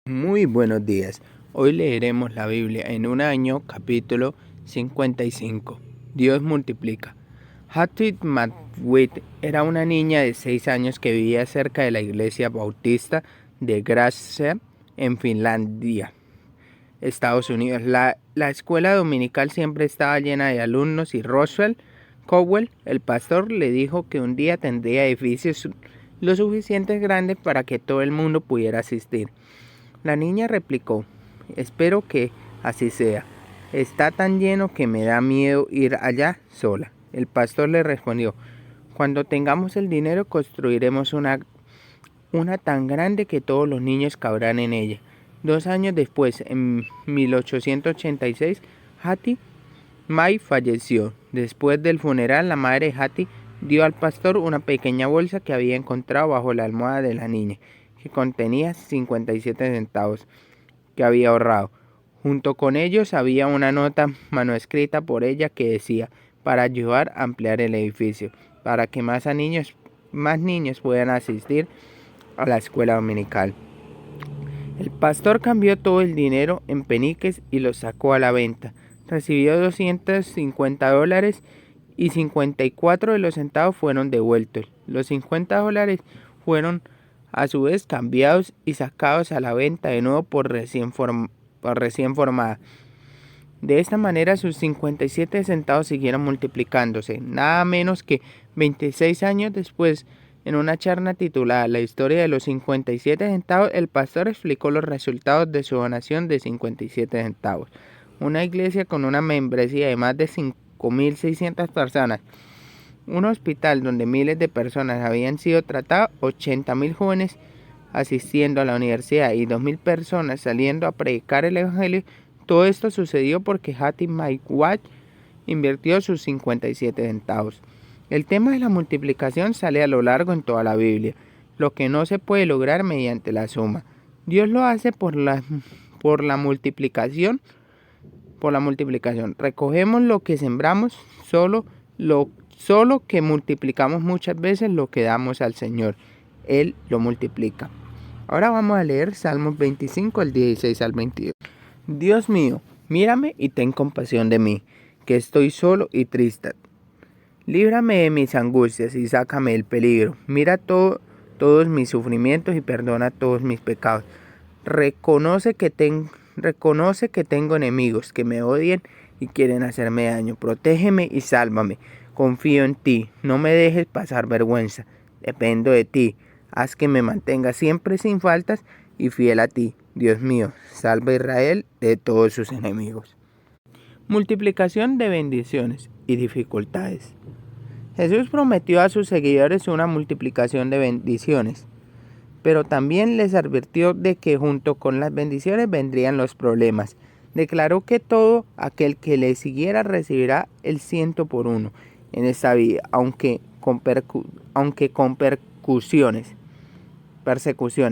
Muy buenos días. Hoy leeremos la Biblia en un año, capítulo 55. Dios multiplica. Hattie McWitt era una niña de 6 años que vivía cerca de la iglesia bautista de Grasse en Finlandia, Estados Unidos. La escuela dominical siempre estaba llena de alumnos y Roswell Cowell, el pastor, le dijo que un día tendría edificios lo suficiente grandes para que todo el mundo pudiera asistir. La niña replicó: espero que así sea. Está tan lleno que me da miedo ir allá sola. El pastor le respondió: cuando tengamos el dinero construiremos una tan grande que todos los niños cabrán en ella. 2 años después, en 1886, Hattie May falleció. Después del funeral, la madre de Hattie dio al pastor una pequeña bolsa que había encontrado bajo la almohada de la niña, que contenía 57 centavos que había ahorrado. Junto con ellos había una nota manuscrita por ella que decía: para ayudar a ampliar el edificio, para que más niños puedan asistir a la escuela dominical. El pastor cambió todo el dinero en peniques y lo sacó a la venta. Recibió $250 y 54 de los centavos fueron devueltos. Los $50 fueron a su vez cambiados y sacados a la venta de nuevo por recién formada. De esta manera sus 57 centavos siguieron multiplicándose. Nada menos que 26 años después, en una charla titulada La historia de los 57 centavos, el pastor explicó los resultados de su donación de 57 centavos. Una iglesia con una membresía de más de 5.600 personas, un hospital donde miles de personas habían sido tratadas, 80.000 jóvenes asistiendo a la universidad y 2.000 personas saliendo a predicar el evangelio. Todo esto sucedió porque Hattie McWitt invirtió sus 57 centavos. El tema de la multiplicación sale a lo largo en toda la Biblia, lo que no se puede lograr mediante la suma. Dios lo hace por la multiplicación. Recogemos lo que sembramos, solo que multiplicamos muchas veces lo que damos al Señor. Él lo multiplica. Ahora vamos a leer Salmos 25, al 16 al 22. Dios mío, mírame y ten compasión de mí, que estoy solo y triste. Líbrame de mis angustias y sácame del peligro. Mira todos mis sufrimientos y perdona todos mis pecados. Reconoce que tengo enemigos que me odian y quieren hacerme daño. Protégeme y sálvame. Confío en ti. No me dejes pasar vergüenza. Dependo de ti. Haz que me mantenga siempre sin faltas y fiel a ti. Dios mío, salva a Israel de todos sus enemigos. Multiplicación de bendiciones y dificultades. Jesús prometió a sus seguidores una multiplicación de bendiciones, pero también les advirtió de que junto con las bendiciones vendrían los problemas. Declaró que todo aquel que le siguiera recibirá el 100 por 1 en esta vida, aunque con persecuciones.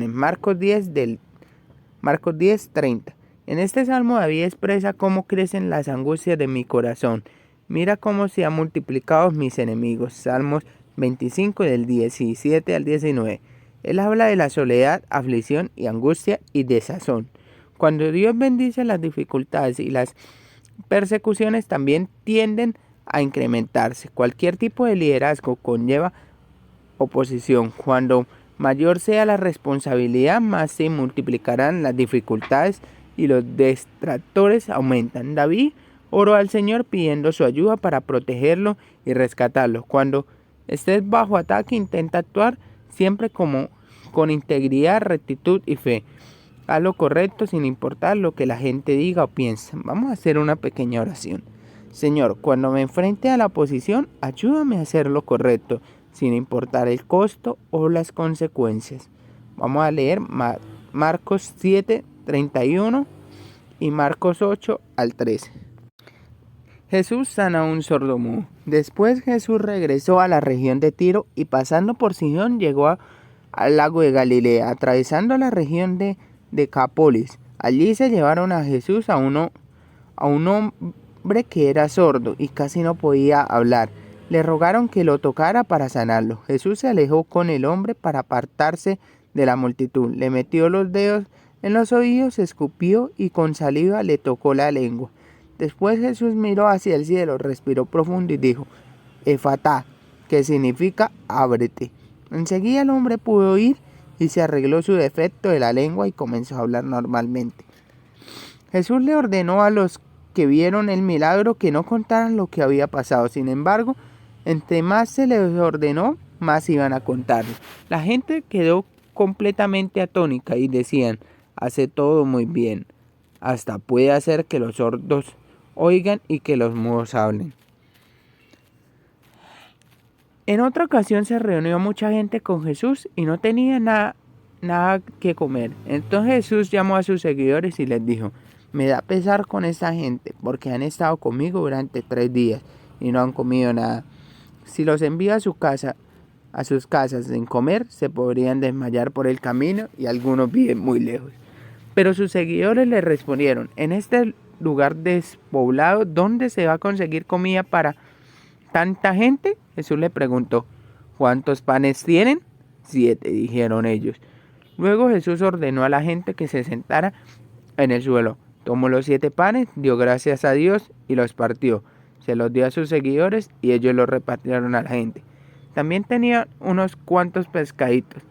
Marcos 10:30. En este salmo David expresa cómo crecen las angustias de mi corazón. Mira cómo se han multiplicado mis enemigos. Salmos 25 del 17 al 19. Él habla de la soledad, aflicción y angustia y desazón. Cuando Dios bendice, las dificultades y las persecuciones también tienden a incrementarse. Cualquier tipo de liderazgo conlleva oposición. Cuando mayor sea la responsabilidad, más se multiplicarán las dificultades y los detractores aumentan. David oró al Señor pidiendo su ayuda para protegerlo y rescatarlo. Cuando estés bajo ataque, intenta actuar siempre con integridad, rectitud y fe. Haz lo correcto sin importar lo que la gente diga o piense. Vamos a hacer una pequeña oración. Señor, cuando me enfrente a la oposición, ayúdame a hacer lo correcto, sin importar el costo o las consecuencias. Vamos a leer Marcos 7:31 y Marcos 8 al 13. Jesús sana a un sordomudo. Después Jesús regresó a la región de Tiro y pasando por Sidón llegó al lago de Galilea, atravesando la región de Decápolis. Allí se llevaron a Jesús a un hombre que era sordo y casi no podía hablar. Le rogaron que lo tocara para sanarlo. Jesús se alejó con el hombre para apartarse de la multitud. Le metió los dedos En los oídos escupió y con saliva le tocó la lengua. Después Jesús miró hacia el cielo, respiró profundo y dijo: Efatá, que significa ábrete. Enseguida el hombre pudo oír y se arregló su defecto de la lengua y comenzó a hablar normalmente. Jesús le ordenó a los que vieron el milagro que no contaran lo que había pasado. Sin embargo, entre más se les ordenó, más iban a contarlo. La gente quedó completamente atónita y decían: hace todo muy bien. Hasta puede hacer que los sordos oigan y que los mudos hablen. En otra ocasión se reunió mucha gente con Jesús y no tenía nada que comer. Entonces Jesús llamó a sus seguidores y les dijo: me da pesar con esta gente, porque han estado conmigo durante 3 días y no han comido nada. Si los envío a sus casas sin comer, se podrían desmayar por el camino y algunos viven muy lejos. Pero sus seguidores le respondieron: en este lugar despoblado, ¿dónde se va a conseguir comida para tanta gente? Jesús le preguntó: ¿cuántos panes tienen? 7, dijeron ellos. Luego Jesús ordenó a la gente que se sentara en el suelo. Tomó los 7 panes, dio gracias a Dios y los partió. Se los dio a sus seguidores y ellos los repartieron a la gente. También tenía unos cuantos pescaditos.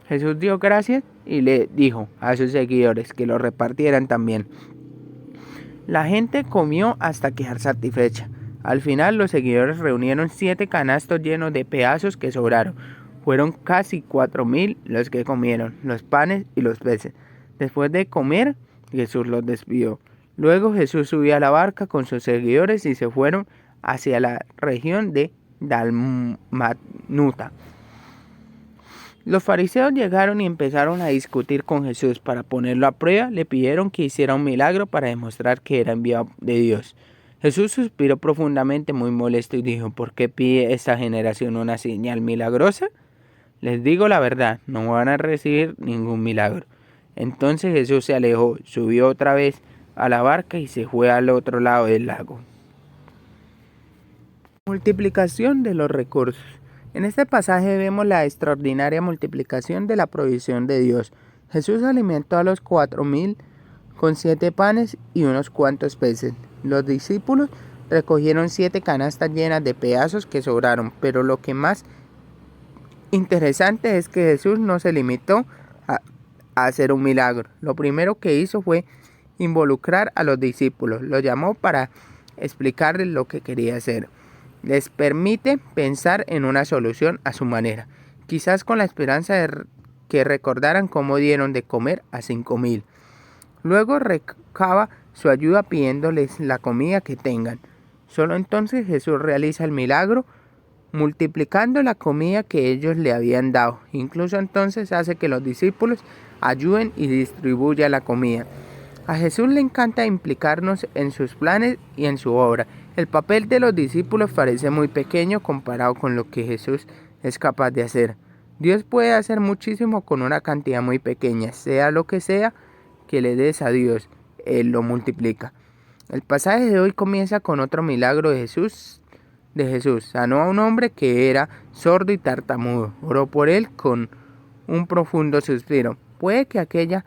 Jesús dio gracias y le dijo a sus seguidores que los repartieran también. La gente comió hasta quedar satisfecha. Al final los seguidores reunieron 7 canastos llenos de pedazos que sobraron. Fueron casi 4,000 los que comieron, los panes y los peces. Después de comer, Jesús los despidió. Luego Jesús subió a la barca con sus seguidores y se fueron hacia la región de Dalmanuta. Los fariseos llegaron y empezaron a discutir con Jesús. Para ponerlo a prueba, le pidieron que hiciera un milagro para demostrar que era enviado de Dios. Jesús suspiró profundamente, muy molesto, y dijo: ¿por qué pide esta generación una señal milagrosa? Les digo la verdad, no van a recibir ningún milagro. Entonces Jesús se alejó, subió otra vez a la barca y se fue al otro lado del lago. Multiplicación de los recursos. En este pasaje vemos la extraordinaria multiplicación de la provisión de Dios. Jesús alimentó a los 4,000 con 7 panes y unos cuantos peces. Los discípulos recogieron 7 canastas llenas de pedazos que sobraron, pero lo que más interesante es que Jesús no se limitó a hacer un milagro. Lo primero que hizo fue involucrar a los discípulos. Los llamó para explicarles lo que quería hacer. Les permite pensar en una solución a su manera, quizás con la esperanza de que recordaran cómo dieron de comer a 5,000. Luego recaba su ayuda pidiéndoles la comida que tengan. Solo entonces Jesús realiza el milagro, multiplicando la comida que ellos le habían dado. Incluso entonces hace que los discípulos ayuden y distribuyan la comida. A Jesús le encanta implicarnos en sus planes y en su obra. El papel de los discípulos parece muy pequeño comparado con lo que Jesús es capaz de hacer. Dios puede hacer muchísimo con una cantidad muy pequeña. Sea lo que sea que le des a Dios, Él lo multiplica. El pasaje de hoy comienza con otro milagro de Jesús. Sanó a un hombre que era sordo y tartamudo. Oró por él con un profundo suspiro. Puede que aquella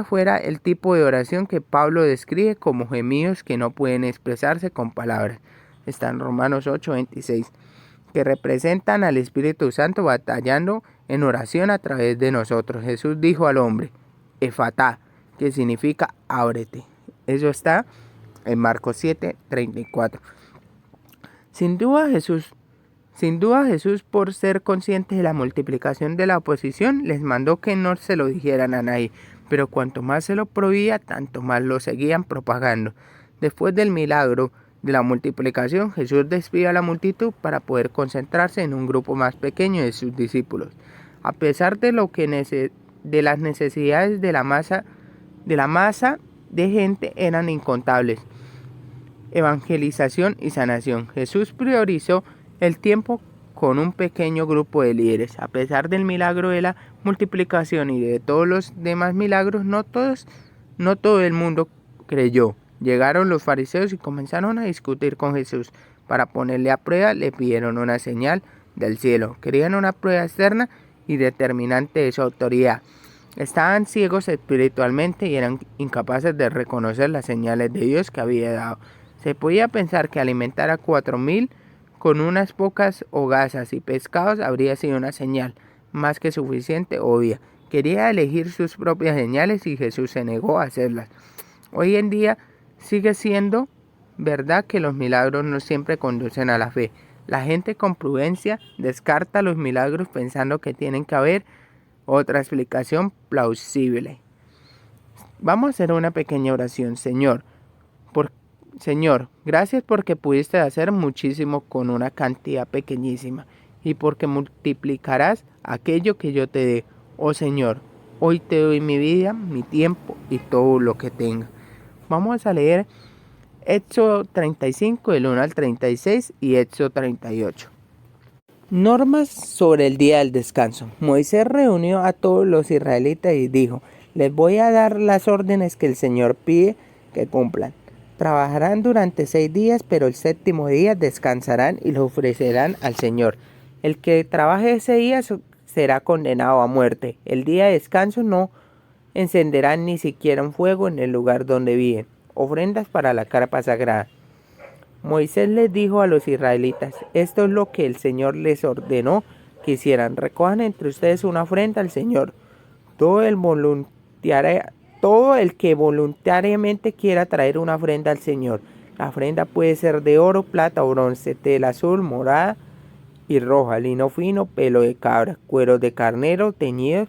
fuera el tipo de oración que Pablo describe como gemidos que no pueden expresarse con palabras. Está en Romanos 8:26, que representan al Espíritu Santo batallando en oración a través de nosotros. Jesús dijo al hombre: Efatá, que significa ábrete. Eso está en Marcos 7:34. Sin duda Jesús, por ser consciente de la multiplicación de la oposición, les mandó que no se lo dijeran a nadie. Pero cuanto más se lo prohibía, tanto más lo seguían propagando. Después del milagro de la multiplicación, Jesús despidió a la multitud para poder concentrarse en un grupo más pequeño de sus discípulos. A pesar de las necesidades de la masa de gente eran incontables. Evangelización y sanación. Jesús priorizó el tiempo con un pequeño grupo de líderes. A pesar del milagro de la multiplicación y de todos los demás milagros, no todo el mundo creyó. Llegaron los fariseos y comenzaron a discutir con Jesús. Para ponerle a prueba, le pidieron una señal del cielo. Querían una prueba externa y determinante de su autoridad. Estaban ciegos espiritualmente y eran incapaces de reconocer las señales de Dios que había dado. Se podía pensar que alimentar a 4,000 con unas pocas hogazas y pescados habría sido una señal más que suficiente, obvia. Quería elegir sus propias señales y Jesús se negó a hacerlas. Hoy en día sigue siendo verdad que los milagros no siempre conducen a la fe. La gente con prudencia descarta los milagros pensando que tienen que haber otra explicación plausible. Vamos a hacer una pequeña oración. Señor, gracias porque pudiste hacer muchísimo con una cantidad pequeñísima y porque multiplicarás aquello que yo te dé. Oh Señor, hoy te doy mi vida, mi tiempo y todo lo que tenga. Vamos a leer Éxodo 35, del 1 al 36 y Éxodo 38. Normas sobre el día del descanso. Moisés reunió a todos los israelitas y dijo: les voy a dar las órdenes que el Señor pide que cumplan. Trabajarán durante 6 días, pero el séptimo día descansarán y lo ofrecerán al Señor. El que trabaje ese día será condenado a muerte. El día de descanso no encenderán ni siquiera un fuego en el lugar donde viven. Ofrendas para la carpa sagrada. Moisés les dijo a los israelitas: esto es lo que el Señor les ordenó que hicieran. Recojan entre ustedes una ofrenda al Señor. Todo el que voluntariamente quiera traer una ofrenda al Señor. La ofrenda puede ser de oro, plata o bronce, tela azul, morada y roja, lino fino, pelo de cabra, cuero de carnero teñido,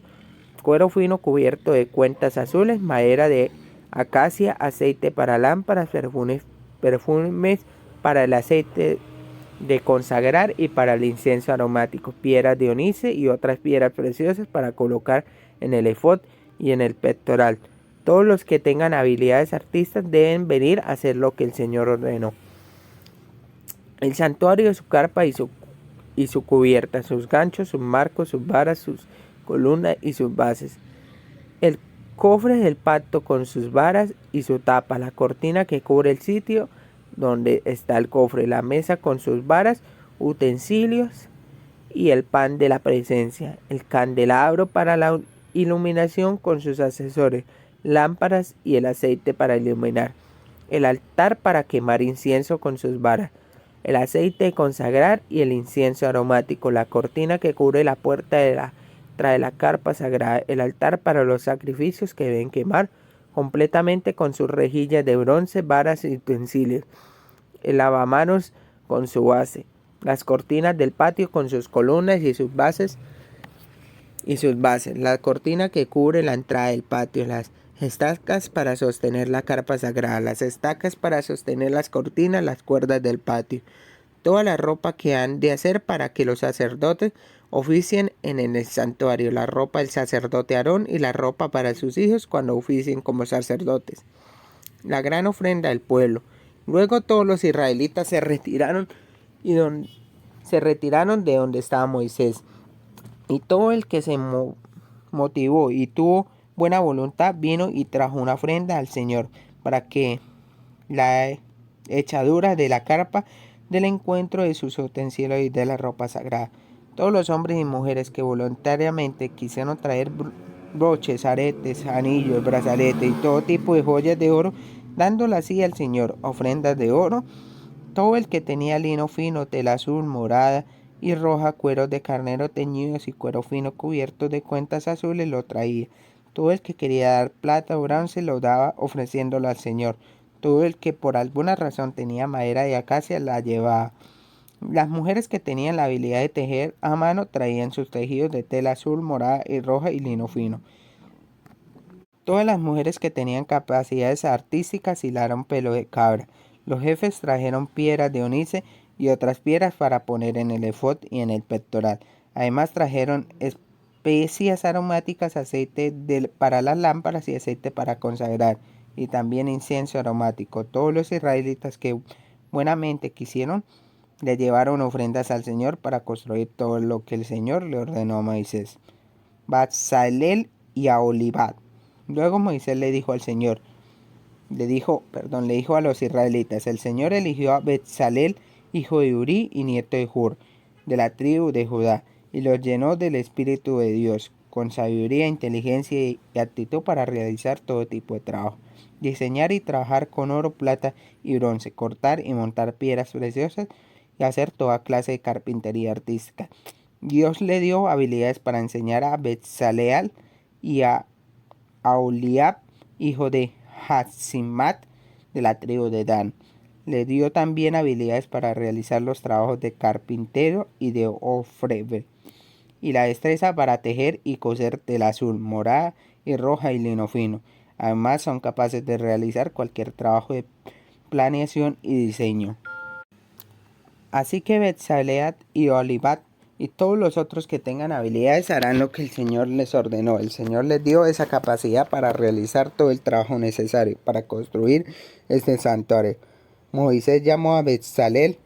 cuero fino cubierto de cuentas azules, madera de acacia, aceite para lámparas, perfumes para el aceite de consagrar y para el incienso aromático, piedras de onice y otras piedras preciosas para colocar en el efod y en el pectoral. Todos los que tengan habilidades artistas deben venir a hacer lo que el Señor ordenó. El santuario, su carpa y su cubierta, sus ganchos, sus marcos, sus varas, sus columnas y sus bases. El cofre del pacto con sus varas y su tapa, la cortina que cubre el sitio donde está el cofre, la mesa con sus varas, utensilios y el pan de la presencia, el candelabro para la iluminación con sus accesorios, lámparas y el aceite para iluminar, el altar para quemar incienso con sus varas, el aceite de consagrar y el incienso aromático, la cortina que cubre la puerta trae la carpa sagrada, el altar para los sacrificios que deben quemar completamente con sus rejillas de bronce, varas y utensilios, el lavamanos con su base, las cortinas del patio con sus columnas y sus bases, la cortina que cubre la entrada del patio, las estacas para sostener la carpa sagrada, las estacas para sostener las cortinas, las cuerdas del patio, toda la ropa que han de hacer para que los sacerdotes oficien en el santuario, la ropa del sacerdote Aarón y la ropa para sus hijos cuando oficien como sacerdotes, la gran ofrenda del pueblo. Luego todos los israelitas se retiraron de donde estaba Moisés. Y todo el que se motivó y tuvo buena voluntad vino y trajo una ofrenda al Señor para que la echadura de la carpa del encuentro, de sus utensilios y de la ropa sagrada. Todos los hombres y mujeres que voluntariamente quisieron traer broches, aretes, anillos, brazaletes y todo tipo de joyas de oro, dándole así al Señor ofrendas de oro. Todo el que tenía lino fino, tela azul, morada y roja, cueros de carnero teñidos y cuero fino cubiertos de cuentas azules lo traía. Todo el que quería dar plata o bronce lo daba ofreciéndolo al Señor. Todo el que por alguna razón tenía madera de acacia la llevaba. Las mujeres que tenían la habilidad de tejer a mano traían sus tejidos de tela azul, morada y roja y lino fino. Todas las mujeres que tenían capacidades artísticas hilaron pelo de cabra. Los jefes trajeron piedras de onice y otras piedras para poner en el efod y en el pectoral. Además trajeron especias aromáticas, aceite para las lámparas y aceite para consagrar, y también incienso aromático. Todos los israelitas que buenamente quisieron le llevaron ofrendas al Señor para construir todo lo que el Señor le ordenó a Moisés. Betzalel y Aholiab. Luego Moisés le dijo a los israelitas: el Señor eligió a Betzalel, hijo de Uri y nieto de Hur, de la tribu de Judá, y los llenó del Espíritu de Dios, con sabiduría, inteligencia y actitud para realizar todo tipo de trabajo. Diseñar y trabajar con oro, plata y bronce, cortar y montar piedras preciosas y hacer toda clase de carpintería artística. Dios le dio habilidades para enseñar a Betzaleel y a Aholiab, hijo de Ahisamach, de la tribu de Dan. Le dio también habilidades para realizar los trabajos de carpintero y de orfebre, y la destreza para tejer y coser tela azul, morada y roja y lino fino. Además, son capaces de realizar cualquier trabajo de planeación y diseño. Así que Betzaleel y Aholiab y todos los otros que tengan habilidades harán lo que el Señor les ordenó. El Señor les dio esa capacidad para realizar todo el trabajo necesario para construir este santuario. Moisés llamó a Betzaleel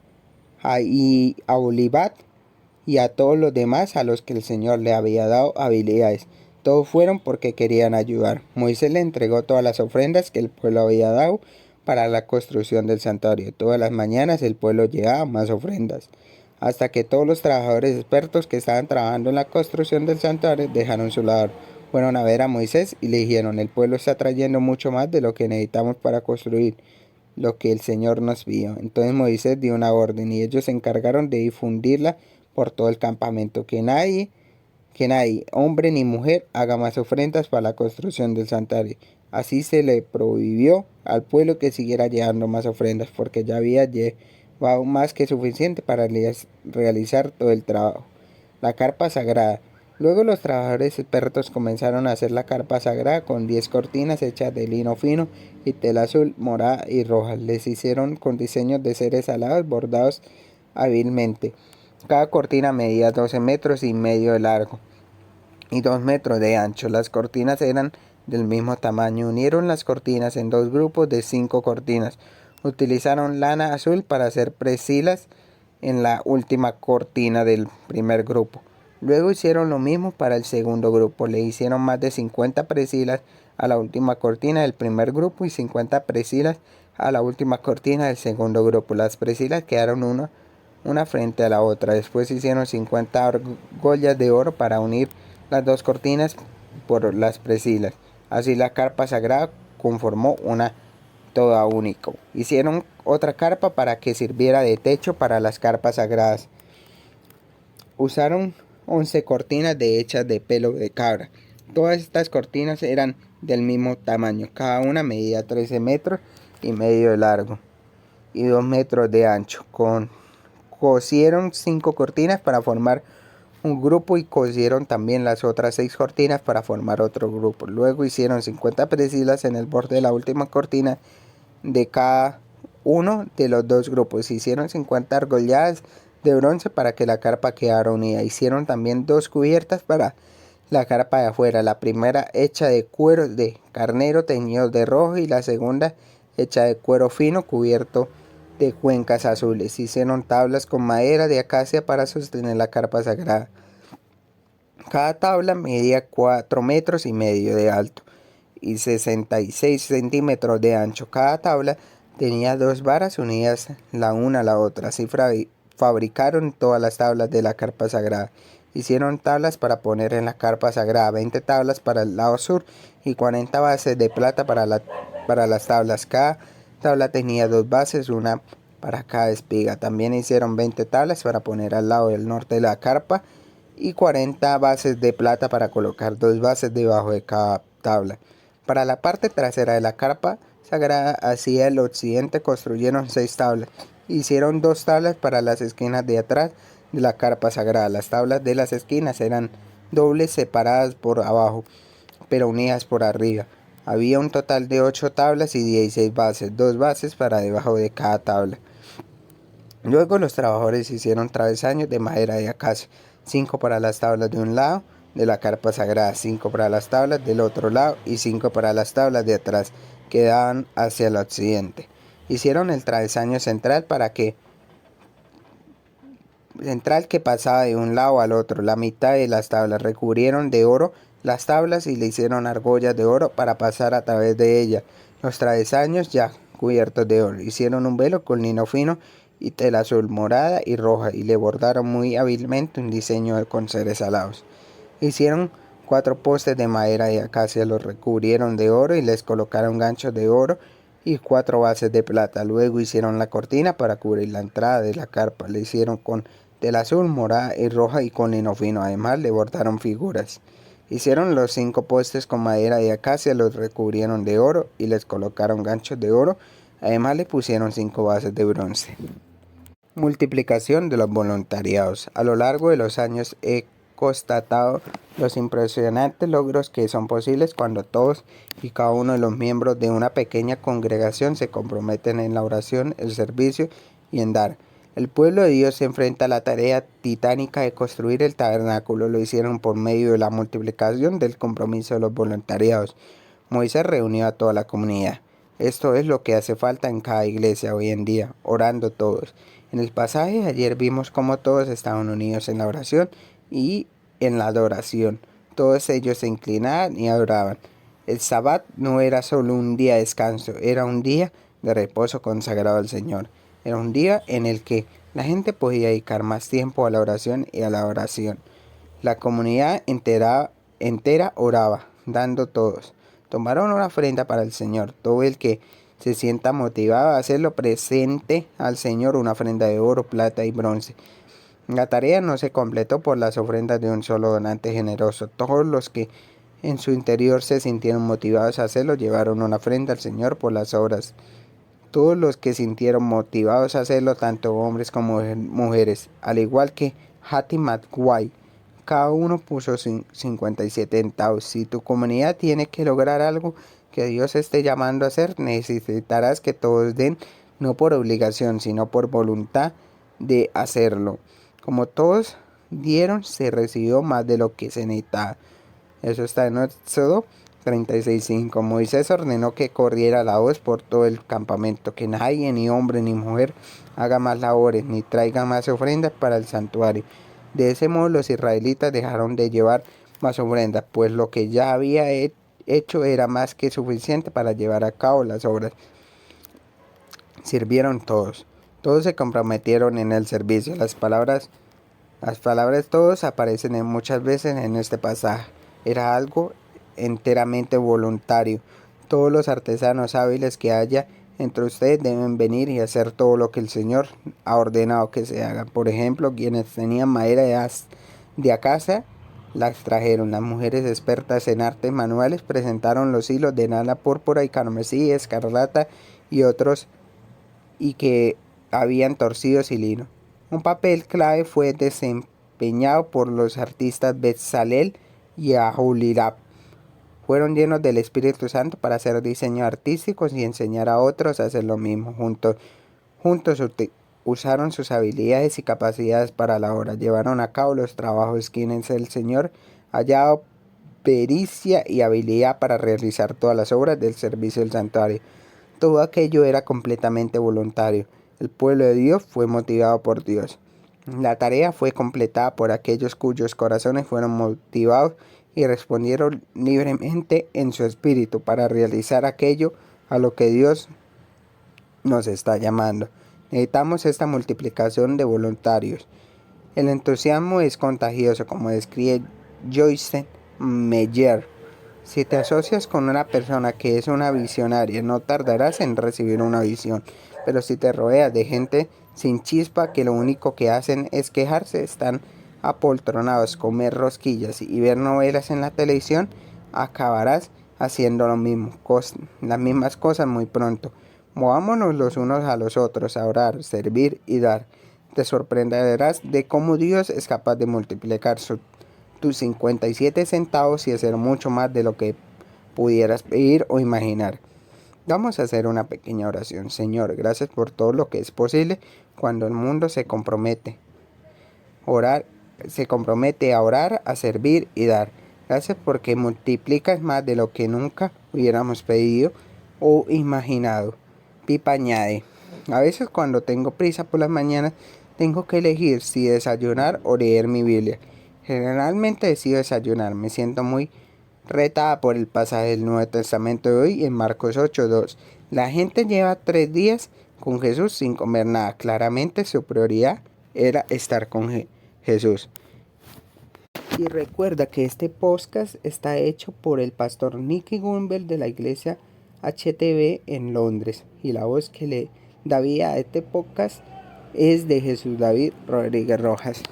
y a Aholiab y a todos los demás a los que el Señor le había dado habilidades. Todos fueron porque querían ayudar. Moisés le entregó todas las ofrendas que el pueblo había dado para la construcción del santuario. Todas las mañanas el pueblo llevaba más ofrendas, hasta que todos los trabajadores expertos que estaban trabajando en la construcción del santuario dejaron su labor. Fueron a ver a Moisés y le dijeron: el pueblo está trayendo mucho más de lo que necesitamos para construir lo que el Señor nos pidió. Entonces Moisés dio una orden y ellos se encargaron de difundirla por todo el campamento, que nadie, hombre ni mujer, haga más ofrendas para la construcción del santuario. Así se le prohibió al pueblo que siguiera llevando más ofrendas, porque ya había llevado más que suficiente para realizar todo el trabajo. La carpa sagrada. Luego los trabajadores expertos comenzaron a hacer la carpa sagrada con 10 cortinas hechas de lino fino y tela azul, morada y roja. Les hicieron con diseños de seres alados bordados hábilmente. Cada cortina medía 12 metros y medio de largo y 2 metros de ancho. Las cortinas eran del mismo tamaño. Unieron las cortinas en 2 grupos de 5 cortinas. Utilizaron lana azul para hacer presilas en la última cortina del primer grupo. Luego hicieron lo mismo para el segundo grupo. Le hicieron más de 50 presilas a la última cortina del primer grupo y 50 presilas a la última cortina del segundo grupo. Las presilas quedaron una frente a la otra. Después hicieron 50 argollas de oro para unir las dos cortinas por las presilas. Así la carpa sagrada conformó una toda único. Hicieron otra carpa para que sirviera de techo para las carpas sagradas. Usaron 11 cortinas hechas de pelo de cabra. Todas estas cortinas eran del mismo tamaño. Cada una medía 13 metros y medio de largo y 2 metros de ancho. Cosieron 5 cortinas para formar un grupo y cosieron también las otras 6 cortinas para formar otro grupo. Luego hicieron 50 presilas en el borde de la última cortina de cada uno de los dos grupos. Hicieron 50 argolladas de bronce para que la carpa quedara unida. Hicieron también 2 cubiertas para la carpa de afuera. La primera hecha de cuero de carnero teñido de rojo y la segunda hecha de cuero fino cubierto de cuencas azules. Hicieron tablas con madera de acacia para sostener la carpa sagrada. Cada tabla medía 4 metros y medio de alto y 66 centímetros de ancho. Cada tabla tenía 2 varas unidas la una a la otra. Así fabricaron todas las tablas de la carpa sagrada. Hicieron tablas para poner en la carpa sagrada, 20 tablas para el lado sur y 40 bases de plata para las tablas. Cada tabla tenía 2 bases, una para cada espiga. También hicieron 20 tablas para poner al lado del norte de la carpa y 40 bases de plata para colocar 2 bases debajo de cada tabla. Para la parte trasera de la carpa sagrada hacia el occidente construyeron 6 tablas. Hicieron 2 tablas para las esquinas de atrás de la carpa sagrada. Las tablas de las esquinas eran dobles, separadas por abajo, pero unidas por arriba. Había un total de 8 tablas y 16 bases, 2 bases para debajo de cada tabla. Luego los trabajadores hicieron travesaños de madera de acacia, 5 para las tablas de un lado de la carpa sagrada, 5 para las tablas del otro lado y 5 para las tablas de atrás que daban hacia el occidente. Hicieron el travesaño central que pasaba de un lado al otro, la mitad de las tablas. Recubrieron de oro las tablas y le hicieron argollas de oro para pasar a través de ellas. Los travesaños ya cubiertos de oro. Hicieron un velo con lino fino y tela azul, morada y roja y le bordaron muy hábilmente un diseño con seres alados. Hicieron 4 postes de madera de acacia los recubrieron de oro y les colocaron ganchos de oro y 4 bases de plata. Luego hicieron la cortina para cubrir la entrada de la carpa. Le hicieron con tela azul, morada y roja y con lino fino. Además le bordaron figuras. Hicieron los 5 postes con madera de acacia, los recubrieron de oro y les colocaron ganchos de oro. Además le pusieron 5 bases de bronce. Multiplicación de los voluntariados. A lo largo de los años he constatado los impresionantes logros que son posibles cuando todos y cada uno de los miembros de una pequeña congregación se comprometen en la oración, el servicio y en dar. El pueblo de Dios se enfrenta a la tarea titánica de construir el tabernáculo. Lo hicieron por medio de la multiplicación del compromiso de los voluntariados. Moisés reunió a toda la comunidad. Esto es lo que hace falta en cada iglesia hoy en día, orando todos. En el pasaje de ayer vimos cómo todos estaban unidos en la oración y en la adoración. Todos ellos se inclinaban y adoraban. El Sabbat no era solo un día de descanso, era un día de reposo consagrado al Señor. Era un día en el que la gente podía dedicar más tiempo a la oración y a la oración. La comunidad entera oraba, dando todos. Tomaron una ofrenda para el Señor. Todo el que se sienta motivado a hacerlo presente al Señor una ofrenda de oro, plata y bronce. La tarea no se completó por las ofrendas de un solo donante generoso. Todos los que en su interior se sintieron motivados a hacerlo llevaron una ofrenda al Señor por las obras. Todos los que sintieron motivados a hacerlo, tanto hombres como mujeres, al igual que Hattie McGuire, cada uno puso 57 centavos. Si tu comunidad tiene que lograr algo que Dios esté llamando a hacer, necesitarás que todos den, no por obligación, sino por voluntad de hacerlo. Como todos dieron, se recibió más de lo que se necesitaba. Eso está en Éxodo 36:5. Moisés ordenó que corriera la voz por todo el campamento, que nadie, ni hombre ni mujer, haga más labores, ni traiga más ofrendas para el santuario. De ese modo los israelitas dejaron de llevar más ofrendas, pues lo que ya había hecho era más que suficiente para llevar a cabo las obras. Sirvieron todos. Todos se comprometieron en el servicio. Las palabras todos aparecen muchas veces en este pasaje. Era algo enteramente voluntario. Todos los artesanos hábiles que haya entre ustedes deben venir y hacer todo lo que el Señor ha ordenado que se haga. Por ejemplo, quienes tenían madera de acacia las trajeron. Las mujeres expertas en artes manuales presentaron los hilos de lana púrpura y carmesí, escarlata y otros y que habían torcidos y lino. Un papel clave fue desempeñado por los artistas Bezalel y Aholiab. Fueron llenos del Espíritu Santo para hacer diseños artísticos y enseñar a otros a hacer lo mismo. Juntos usaron sus habilidades y capacidades para la obra. Llevaron a cabo los trabajos. Quienes el Señor ha dado pericia y habilidad para realizar todas las obras del servicio del santuario. Todo aquello era completamente voluntario. El pueblo de Dios fue motivado por Dios. La tarea fue completada por aquellos cuyos corazones fueron motivados y respondieron libremente en su espíritu para realizar aquello a lo que Dios nos está llamando. Necesitamos esta multiplicación de voluntarios. El entusiasmo es contagioso, como describe Joyce Meyer. Si te asocias con una persona que es una visionaria, no tardarás en recibir una visión. Pero si te rodeas de gente sin chispa que lo único que hacen es quejarse, están apoltronados, comer rosquillas y ver novelas en la televisión, acabarás haciendo lo mismo, las mismas cosas muy pronto. Movámonos los unos a los otros a orar, servir y dar. Te sorprenderás de cómo Dios es capaz de multiplicar tus 57 centavos y hacer mucho más de lo que pudieras pedir o imaginar. Vamos a hacer una pequeña oración. Señor, gracias por todo lo que es posible cuando el mundo se compromete a orar, a servir y dar. Gracias porque multiplicas más de lo que nunca hubiéramos pedido o imaginado. Pipa añade: a veces cuando tengo prisa por las mañanas, tengo que elegir si desayunar o leer mi Biblia. Generalmente decido desayunar. Me siento muy retada por el pasaje del Nuevo Testamento de hoy en Marcos 8:2. La gente lleva 3 días con Jesús sin comer nada. Claramente su prioridad era estar con Jesús. Y recuerda que este podcast está hecho por el pastor Nicky Gumbel de la iglesia HTB en Londres. Y la voz que le da vida a este podcast es de Jesús David Rodríguez Rojas.